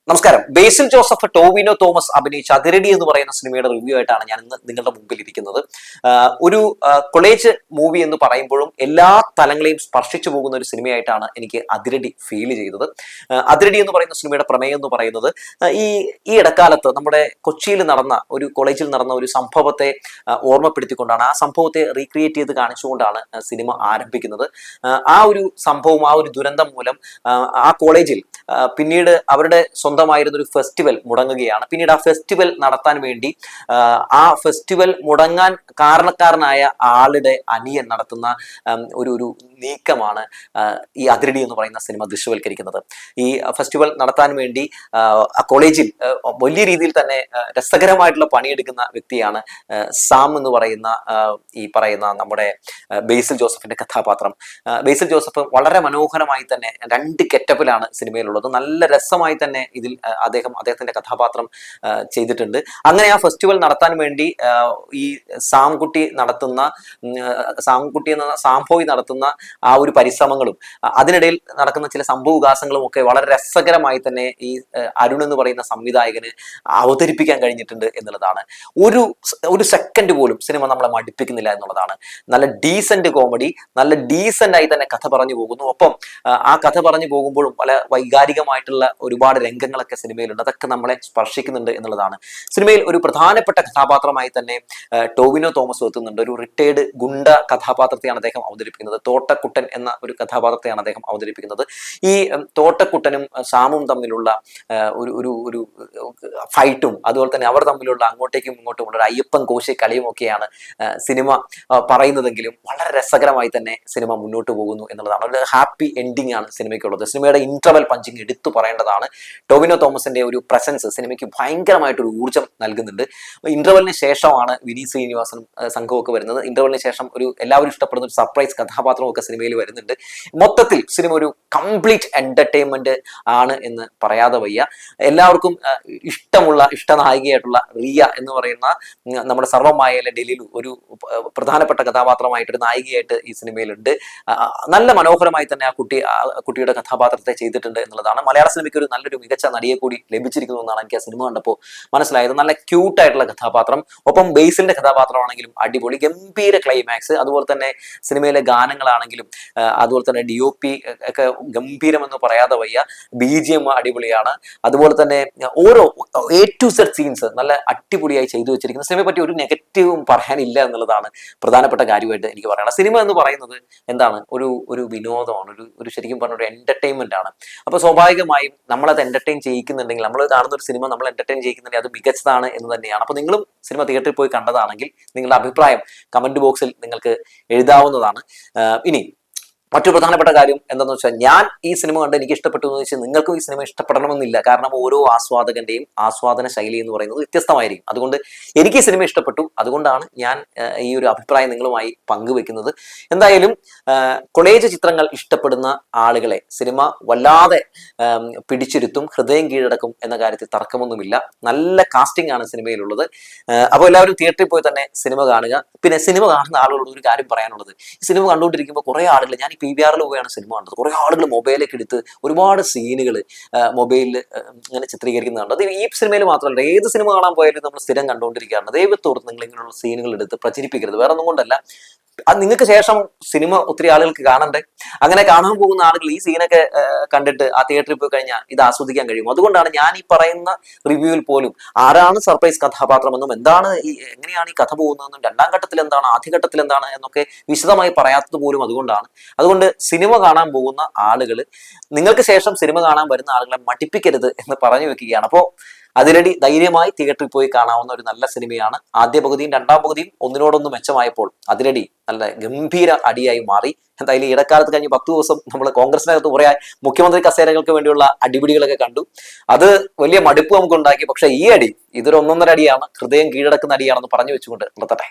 നമസ്കാരം. ബേസിൽ ജോസഫ്, ടോവിനോ തോമസ് അഭിനയിച്ച അതിരടി എന്ന് പറയുന്ന സിനിമയുടെ റിവ്യൂ ആയിട്ടാണ് ഞാൻ ഇന്ന് നിങ്ങളുടെ മുമ്പിൽ ഇരിക്കുന്നത്. ഒരു കൊളേജ് മൂവി എന്ന് പറയുമ്പോഴും എല്ലാ തലങ്ങളെയും സ്പർശിച്ചു പോകുന്ന ഒരു സിനിമയായിട്ടാണ് എനിക്ക് അതിരടി ഫീൽ ചെയ്തത്. അതിരടി എന്ന് പറയുന്ന സിനിമയുടെ പ്രമേയം എന്ന് പറയുന്നത് ഈ ഇടക്കാലത്ത് നമ്മുടെ കൊച്ചിയിൽ നടന്ന ഒരു കോളേജിൽ നടന്ന ഒരു സംഭവത്തെ ഓർമ്മപ്പെടുത്തിക്കൊണ്ടാണ്, ആ സംഭവത്തെ റീക്രിയേറ്റ് ചെയ്ത് കാണിച്ചുകൊണ്ടാണ് സിനിമ ആരംഭിക്കുന്നത്. ആ ഒരു സംഭവം, ആ ഒരു ദുരന്തം മൂലം ആ കോളേജിൽ പിന്നീട് അവരുടെ സ്വന്തമായിരുന്ന ഒരു ഫെസ്റ്റിവൽ മുടങ്ങുകയാണ്. പിന്നീട് ആ ഫെസ്റ്റിവൽ നടത്താൻ വേണ്ടി ആ ഫെസ്റ്റിവൽ മുടങ്ങാൻ കാരണക്കാരനായ ആളുടെ അനിയൻ നടത്തുന്ന ഒരു നീക്കമാണ് ഈ അതിരടി എന്ന് പറയുന്ന സിനിമ ദൃശ്യവൽക്കരിക്കുന്നത്. ഈ ഫെസ്റ്റിവൽ നടത്താൻ വേണ്ടി ആ കോളേജിൽ വലിയ രീതിയിൽ തന്നെ രസകരമായിട്ടുള്ള പണിയെടുക്കുന്ന വ്യക്തിയാണ് സാം എന്ന് പറയുന്ന നമ്മുടെ ബേസിൽ ജോസഫിന്റെ കഥാപാത്രം. ബേസിൽ ജോസഫ് വളരെ മനോഹരമായി തന്നെ രണ്ട് ഗെറ്റപ്പിലാണ് സിനിമയിലുള്ളത്. നല്ല രസമായി തന്നെ ഇതിൽ അദ്ദേഹത്തിന്റെ കഥാപാത്രം ചെയ്തിട്ടുണ്ട്. അങ്ങനെ ആ ഫെസ്റ്റിവൽ നടത്താൻ വേണ്ടി ഈ സാംകുട്ടി സാംഭോയ് നടത്തുന്ന ആ ഒരു പരിശ്രമങ്ങളും അതിനിടയിൽ നടക്കുന്ന ചില സംഭവവികാസങ്ങളും ഒക്കെ വളരെ രസകരമായി തന്നെ ഈ അരുൺ എന്ന് പറയുന്ന സംവിധായകന് അവതരിപ്പിക്കാൻ കഴിഞ്ഞിട്ടുണ്ട് എന്നുള്ളതാണ്. ഒരു സെക്കൻഡ് പോലും സിനിമ നമ്മളെ മടുപ്പിക്കുന്നില്ല എന്നുള്ളതാണ്. നല്ല ഡീസന്റ് കോമഡി, നല്ല ഡീസന്റ് ആയി തന്നെ കഥ പറഞ്ഞു പോകുന്നു. ഒപ്പം ആ കഥ പറഞ്ഞു പോകുമ്പോഴും പല വൈകാരികമായിട്ടുള്ള ഒരുപാട് രംഗങ്ങളൊക്കെ സിനിമയിലുണ്ട്. അതൊക്കെ നമ്മളെ സ്പർശിക്കുന്നുണ്ട് എന്നുള്ളതാണ്. സിനിമയിൽ ഒരു പ്രധാനപ്പെട്ട കഥാപാത്രമായി തന്നെ ടോവിനോ തോമസ് എത്തുന്നുണ്ട്. ഒരു റിട്ടയർഡ് ഗുണ്ട കഥാപാത്രത്തെയാണ് അദ്ദേഹം അവതരിപ്പിക്കുന്നത്. തോട്ടക്കുട്ടൻ എന്ന ഒരു കഥാപാത്രത്തെയാണ് അദ്ദേഹം അവതരിപ്പിക്കുന്നത്. ഈ തോട്ടക്കുട്ടനും സാമും തമ്മിലുള്ള ഒരു ഫൈറ്റും അതുപോലെ തന്നെ അവർ തമ്മിലുള്ള അങ്ങോട്ടേക്കും ഇങ്ങോട്ടുമുള്ള ഒരു അയ്യപ്പൻ കോശി കളിയും ഒക്കെയാണ് സിനിമ പറയുന്നതെങ്കിലും വളരെ രസകരമായി തന്നെ സിനിമ മുന്നോട്ട് പോകുന്നു എന്നുള്ളതാണ്. ഒരു ഹാപ്പി എൻഡിങ് ആണ് സിനിമയ്ക്കുള്ളത്. സിനിമയുടെ ഇന്റർവൽ പഞ്ചിങ് എടുത്തു പറയേണ്ടതാണ്. ടോവിനോ തോമസിന്റെ ഒരു പ്രസൻസ് സിനിമയ്ക്ക് ഭയങ്കരമായിട്ടൊരു ഊർജ്ജം നൽകുന്നുണ്ട്. ഇന്റർവെലിന് ശേഷമാണ് വിനീത് ശ്രീനിവാസനും സംഘമൊക്കെ വരുന്നത്. ഇന്റർവെലിന് ശേഷം എല്ലാവരും ഇഷ്ടപ്പെടുന്ന ഒരു സർപ്രൈസ് കഥാപാത്രവും ഒക്കെ സിനിമയിൽ വരുന്നുണ്ട്. മൊത്തത്തിൽ സിനിമ ഒരു കംപ്ലീറ്റ് എന്റർടൈൻമെന്റ് ആണ് എന്ന് പറയാതെ വയ്യ. എല്ലാവർക്കും ഇഷ്ടനായികയായിട്ടുള്ള റിയ എന്ന് പറയുന്ന നമ്മുടെ സർവ്വമായയിലെ ഡൽഹിയിൽ ഒരു പ്രധാനപ്പെട്ട കഥാപാത്രമായിട്ടൊരു നായികയായിട്ട് ഈ സിനിമയിലുണ്ട്. നല്ല മനോഹരമായി തന്നെ ആ കുട്ടിയുടെ കഥാപാത്രത്തെ ചെയ്തിട്ടുണ്ട് എന്നുള്ളതാണ്. മലയാള സിനിമയ്ക്ക് ഒരു നല്ലൊരു മികച്ച നടിയെ കൂടി ലഭിച്ചിരിക്കുന്നു എന്നാണ് എനിക്ക് ആ സിനിമ കണ്ടപ്പോൾ മനസ്സിലായത്. നല്ല ക്യൂട്ടായിട്ടുള്ള കഥാപാത്രം, ഒപ്പം ബേസിലിന്റെ കഥാപാത്രമാണെങ്കിലും അടിപൊളി, ഗംഭീര ക്ലൈമാക്സ്. അതുപോലെ തന്നെ സിനിമയിലെ ഗാനങ്ങളാണെങ്കിലും അതുപോലെ തന്നെ DOP ഒക്കെ ഗംഭീരമെന്ന് പറയാതെ വയ്യ. BGM അടിപൊളിയാണ്. അതുപോലെ തന്നെ ഓരോ A to Z സീൻസ് നല്ല അടിപൊളിയായി ചെയ്തു വെച്ചിരിക്കുന്ന സിനിമയെ പറ്റി ഒരു നെഗറ്റീവും പറയാനില്ല എന്നുള്ളതാണ് പ്രധാനപ്പെട്ട കാര്യമായിട്ട് എനിക്ക് പറയണം. സിനിമ എന്ന് പറയുന്നത് എന്താണ്, ഒരു വിനോദമാണ്, ഒരു ശരിക്കും പറഞ്ഞ ഒരു എന്റർടൈൻമെന്റ് ആണ്. അപ്പൊ സ്വാഭാവികമായും നമ്മളത് എന്റർടൈൻ ചെയ്യിക്കുന്നുണ്ടെങ്കിൽ, നമ്മൾ കാണുന്ന ഒരു സിനിമ നമ്മൾ എന്റർടൈൻ ചെയ്യിക്കുന്നുണ്ടെങ്കിൽ അത് മികച്ചതാണ് എന്ന് തന്നെയാണ്. അപ്പൊ നിങ്ങളും സിനിമ തിയേറ്ററിൽ പോയി കണ്ടതാണെങ്കിൽ നിങ്ങളുടെ അഭിപ്രായം കമന്റ് ബോക്സിൽ നിങ്ങൾക്ക് എഴുതാവുന്നതാണ്. ഇനി മറ്റൊരു പ്രധാനപ്പെട്ട കാര്യം എന്താണെന്ന് വെച്ചാൽ, ഞാൻ ഈ സിനിമ കണ്ട് എനിക്ക് ഇഷ്ടപ്പെട്ടു എന്ന് വെച്ചാൽ നിങ്ങൾക്കും ഈ സിനിമ ഇഷ്ടപ്പെടണമെന്നില്ല. കാരണം ഓരോ ആസ്വാദകന്റെയും ആസ്വാദന ശൈലി എന്ന് പറയുന്നത് വ്യത്യസ്തമായിരിക്കും. അതുകൊണ്ട് എനിക്ക് ഈ സിനിമ ഇഷ്ടപ്പെട്ടു, അതുകൊണ്ടാണ് ഞാൻ ഈ ഒരു അഭിപ്രായം നിങ്ങളുമായി പങ്കുവെക്കുന്നത്. എന്തായാലും കൊളേജ് ചിത്രങ്ങൾ ഇഷ്ടപ്പെടുന്ന ആളുകളെ സിനിമ വല്ലാതെ പിടിച്ചിരുത്തും, ഹൃദയം കീഴടക്കും എന്ന കാര്യത്തിൽ തർക്കമൊന്നുമില്ല. നല്ല കാസ്റ്റിംഗ് ആണ് സിനിമയിലുള്ളത്. അപ്പോൾ എല്ലാവരും തിയേറ്ററിൽ പോയി തന്നെ സിനിമ കാണുക. പിന്നെ സിനിമ കാണുന്ന ആളുകളോട് ഒരു കാര്യം പറയാനുള്ളത്, ഈ സിനിമ കണ്ടുകൊണ്ടിരിക്കുമ്പോൾ കുറേ ആളുകൾ, ഞാൻ PVR-ൽ പോയാണ് സിനിമ കണ്ടത്, കുറെ ആളുകൾ മൊബൈലൊക്കെ എടുത്ത് ഒരുപാട് സീനുകൾ മൊബൈലിൽ ഇങ്ങനെ ചിത്രീകരിക്കുന്നുണ്ട്. അത് ഈ സിനിമയിൽ മാത്രമല്ല, ഏത് സിനിമ കാണാൻ പോയാലും നമ്മൾ സ്ഥിരം കണ്ടുകൊണ്ടിരിക്കുകയാണ്. ദൈവത്തോർത്ത് നിങ്ങൾ ഇങ്ങനെയുള്ള സീനുകൾ എടുത്ത് പ്രചരിപ്പിക്കരുത്. വേറെ ഒന്നും കൊണ്ടല്ല, അത് നിങ്ങൾക്ക് ശേഷം സിനിമ ഒത്തിരി ആളുകൾക്ക് കാണണ്ടേ. അങ്ങനെ കാണാൻ പോകുന്ന ആളുകൾ ഈ സീനൊക്കെ കണ്ടിട്ട് ആ തിയേറ്ററിൽ പോയി കഴിഞ്ഞാൽ ഇത് ആസ്വദിക്കാൻ കഴിയും. അതുകൊണ്ടാണ് ഞാൻ ഈ പറയുന്ന റിവ്യൂവിൽ പോലും ആരാണ് സർപ്രൈസ് കഥാപാത്രമെന്നും എങ്ങനെയാണ് ഈ കഥ പോകുന്നതെന്നും രണ്ടാം ഘട്ടത്തിൽ എന്താണ് ആദ്യ ഘട്ടത്തിൽ എന്താണ് എന്നൊക്കെ വിശദമായി പറയാത്തത് പോലും അതുകൊണ്ട് സിനിമ കാണാൻ പോകുന്ന ആളുകൾ, നിങ്ങൾക്ക് ശേഷം സിനിമ കാണാൻ വരുന്ന ആളുകളെ മടിപ്പിക്കരുത് എന്ന് പറഞ്ഞു വെക്കുകയാണ്. അപ്പോൾ അതിരടി ധൈര്യമായി തിയേറ്ററിൽ പോയി കാണാവുന്ന ഒരു നല്ല സിനിമയാണ്. ആദ്യ പകുതിയും രണ്ടാം പകുതിയും ഒന്നിനോടൊന്ന് മെച്ചമായപ്പോൾ അതിരടി നല്ല ഗംഭീര അടിയായി മാറി. എന്തായാലും ഇടക്കാലത്ത് കഴിഞ്ഞ് 10 ദിവസം നമ്മൾ കോൺഗ്രസിനകത്ത് കുറെ മുഖ്യമന്ത്രി കസേരകൾക്ക് വേണ്ടിയുള്ള അടിപിടികളൊക്കെ കണ്ടു. അത് വലിയ മടുപ്പ് നമുക്ക് ഉണ്ടാക്കി. പക്ഷെ ഈ അടി ഇതൊരു 1.5 അടിയാണ്, ഹൃദയം കീഴടക്കുന്ന അടിയാണെന്ന് പറഞ്ഞു വെച്ചുകൊണ്ട് നിർത്തട്ടെ.